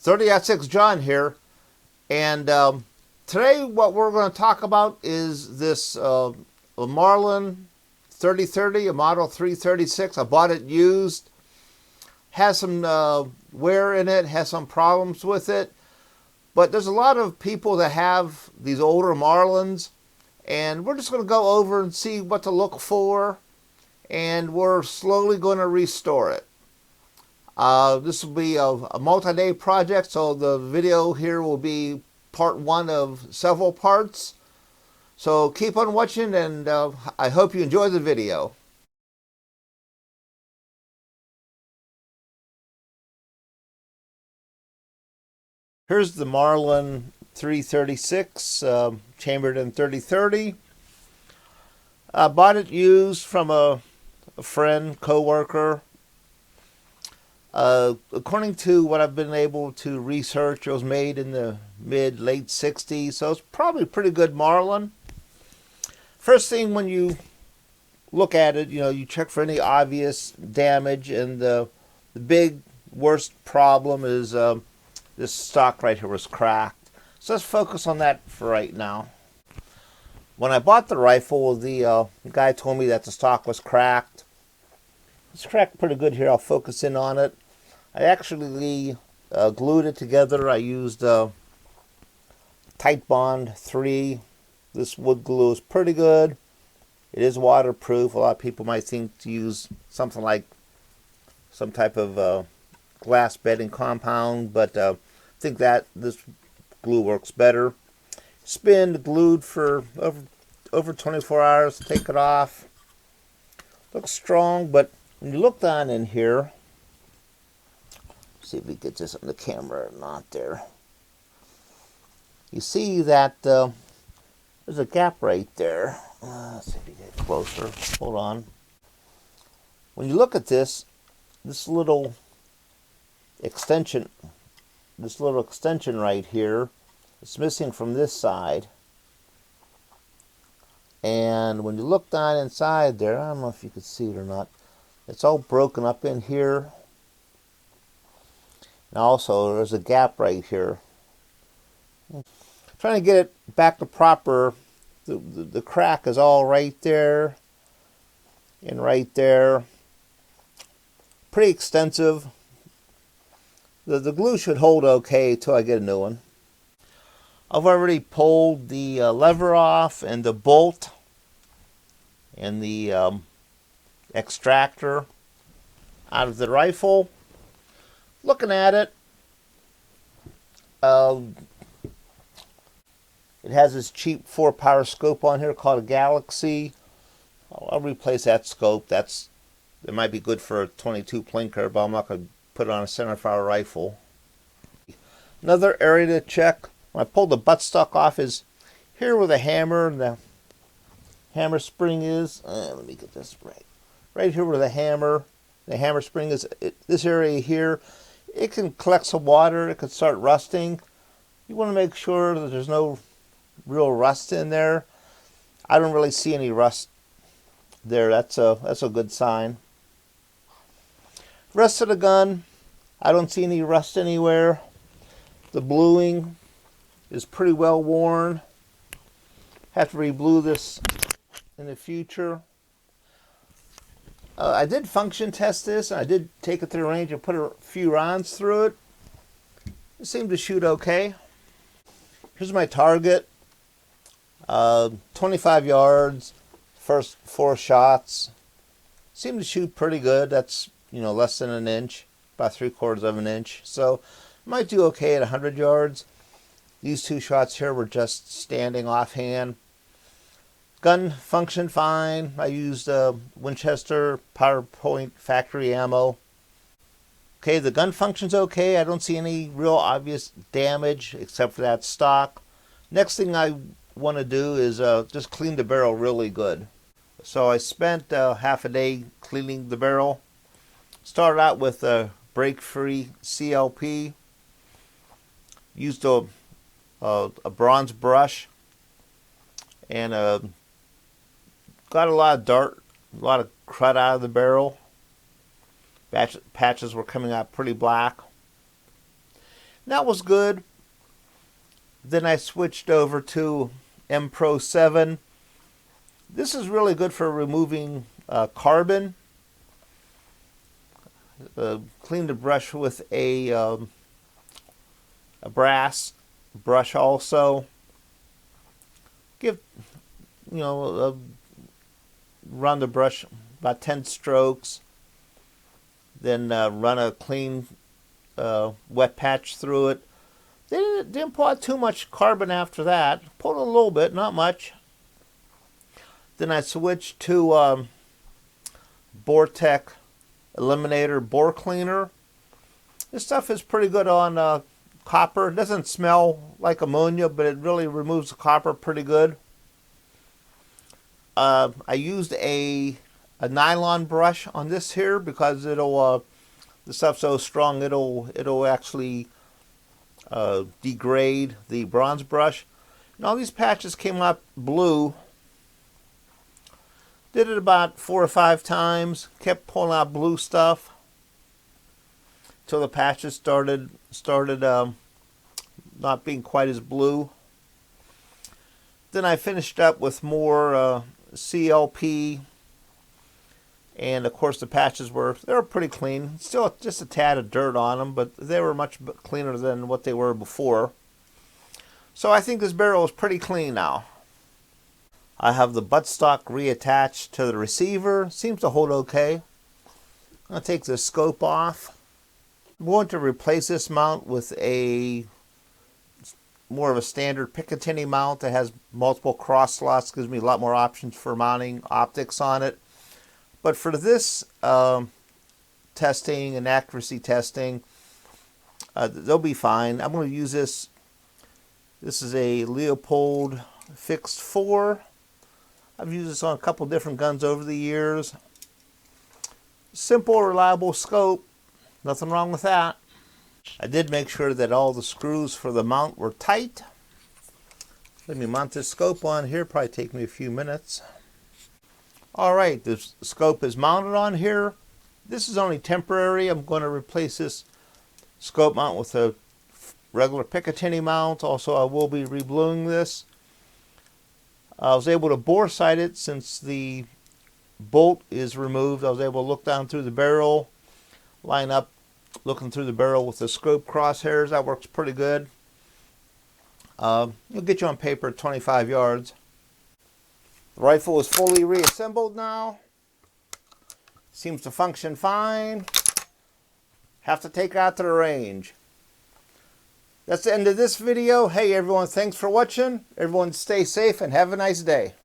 30-6 John here, and today what we're going to talk about is this Marlin 3030, a Model 336. I bought it used. Has some wear in it, has some problems with it, but there's a lot of people that have these older Marlins, and we're just going to go over and see what to look for, and we're slowly going to restore it. This will be a multi-day project, so the video here will be part one of several parts. So keep on watching, and I hope you enjoy the video. Here's the Marlin 336, chambered in 3030. I bought it used from a friend, co-worker. According to what I've been able to research, it was made in the late 60s, so it's probably a pretty good Marlin. First thing when you look at it, you check for any obvious damage, and the big worst problem is this stock right here was cracked. So let's focus on that for right now. When I bought the rifle, the guy told me that the stock was cracked. It's cracked pretty good here. I'll focus in on it. I actually glued it together. I used Tight Bond 3. This wood glue is pretty good. It is waterproof. A lot of people might think to use something like some type of glass bedding compound, but I think that this glue works better. It's been glued for over 24 hours. Take it off. Looks strong, but when you look down in here, see if we get this on the camera or not there. You see that there's a gap right there. Let's see if we get closer. Hold on. When you look at this little extension right here, it's missing from this side. And when you look down inside there, I don't know if you can see it or not, it's all broken up in here. And also, there's a gap right here. Trying to get it back to proper. The crack is all right there and right there. Pretty extensive. The glue should hold okay till I get a new one. I've already pulled the lever off and the bolt and the extractor out of the rifle. Looking at it, it has this cheap 4-power scope on here called a Galaxy. I'll replace that scope. It might be good for a 22 plinker, but I'm not going to put it on a centerfire rifle. Another area to check when I pull the buttstock off is here where the hammer spring is. Let me get this right. Right here where the hammer spring is. This area here, it can collect some water. It could start rusting. You want to make sure that there's no real rust in there. I don't really see any rust there. That's a good sign. Rest of the gun, I don't see any rust anywhere. The bluing is pretty well worn. Have to re-blue this in the future. I did function test this, and I did take it to the range and put a few rounds through it. It seemed to shoot okay. Here's my target. 25 yards, first 4 shots. Seemed to shoot pretty good. That's, less than an inch, about 3/4 of an inch. So, might do okay at 100 yards. These 2 shots here were just standing offhand. Gun functioned fine. I used Winchester PowerPoint factory ammo. Okay, the gun functions okay. I don't see any real obvious damage except for that stock. Next thing I want to do is just clean the barrel really good. So I spent half a day cleaning the barrel. Started out with a break-free CLP. Used a bronze brush and got a lot of dirt, a lot of crud out of the barrel. Patches were coming out pretty black. That was good. Then I switched over to M Pro 7. This is really good for removing carbon. Clean the brush with a brass brush also. Give, run the brush about 10 strokes. Then run a clean wet patch through it. They didn't pull out too much carbon after that. Pulled a little bit, not much. Then I switched to Bortec Eliminator Bore Cleaner. This stuff is pretty good on copper. It doesn't smell like ammonia, but it really removes the copper pretty good. I used a nylon brush on this here because it'll the stuff's so strong it'll actually degrade the bronze brush. And all these patches came out blue. Did it about 4 or 5 times. Kept pulling out blue stuff until the patches started not being quite as blue. Then I finished up with more CLP, and of course the patches were pretty clean. Still just a tad of dirt on them, but they were much cleaner than what they were before. So I think this barrel is pretty clean now. I have the buttstock reattached to the receiver. Seems to hold okay. I'm going to take the scope off. I'm going to replace this mount with a more of a standard Picatinny mount that has multiple cross slots. Gives me a lot more options for mounting optics on it. But for this testing and accuracy testing, they'll be fine. I'm going to use this. This is a Leopold Fixed 4. I've used this on a couple different guns over the years. Simple, reliable scope. Nothing wrong with that. I did make sure that all the screws for the mount were tight. Let me mount this scope on here. Probably take me a few minutes. Alright, the scope is mounted on here. This is only temporary. I'm going to replace this scope mount with a regular Picatinny mount. Also, I will be rebluing this. I was able to bore sight it since the bolt is removed. I was able to look down through the barrel, line up looking through the barrel with the scope crosshairs. That works pretty good. It'll get you on paper at 25 yards. The rifle is fully reassembled now. Seems to function fine. Have to take it out to the range. That's the end of this video. Hey everyone, thanks for watching. Everyone stay safe and have a nice day.